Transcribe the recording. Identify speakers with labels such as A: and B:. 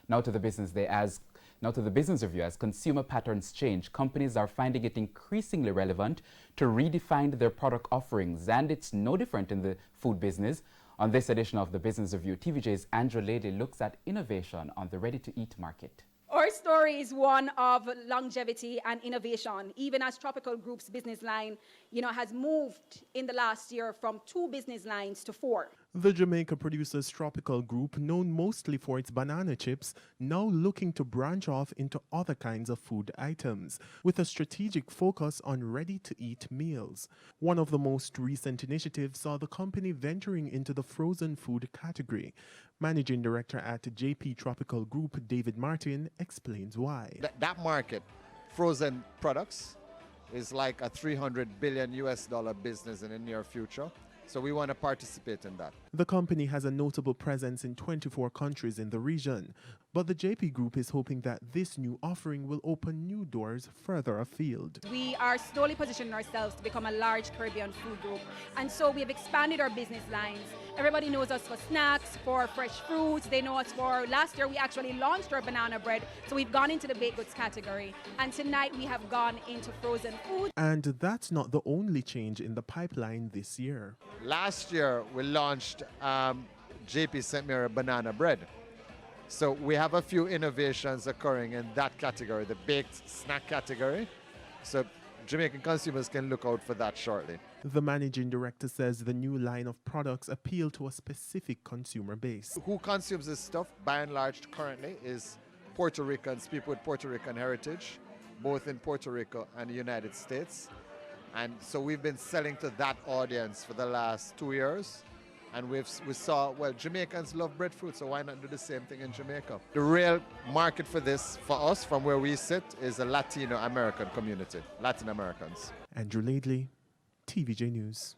A: Now to the business review. As consumer patterns change, companies are finding it increasingly relevant to redefine their product offerings, and it's no different in the food business. On this edition of the Business Review, TVJ's Andrew Lady looks at innovation on the ready-to-eat market.
B: Our story is one of longevity and innovation, even as Tropical Group's business line, has moved in the last year from 2 business lines to 4.
C: The Jamaica producer's Tropical Group, known mostly for its banana chips, now looking to branch off into other kinds of food items, with a strategic focus on ready-to-eat meals. One of the most recent initiatives saw the company venturing into the frozen food category. Managing Director at JP Tropical Group, David Martin, explains why.
D: That market, frozen products, is like a $300 billion business in the near future. So we want to participate in that.
C: The company has a notable presence in 24 countries in the region, but the JP Group is hoping that this new offering will open new doors further afield.
B: We are slowly positioning ourselves to become a large Caribbean food group, and so we have expanded our business lines. Everybody knows us for snacks, for fresh fruits. They know us for, last year we actually launched our banana bread, so we've gone into the baked goods category, and tonight we have gone into frozen food.
C: And that's not the only change in the pipeline this year.
D: Last year we launched JP sent me a banana bread. So we have a few innovations occurring in that category, the baked snack category. So Jamaican consumers can look out for that shortly.
C: The managing director says the new line of products appeal to a specific consumer base.
D: Who consumes this stuff, by and large, currently is Puerto Ricans, people with Puerto Rican heritage, both in Puerto Rico and the United States. And so we've been selling to that audience for the last 2 years. And we saw, well, Jamaicans love breadfruit, so why not do the same thing in Jamaica? The real market for this, for us, from where we sit, is the Latino American community, Latin Americans.
C: Andrew Laidley, TVJ News.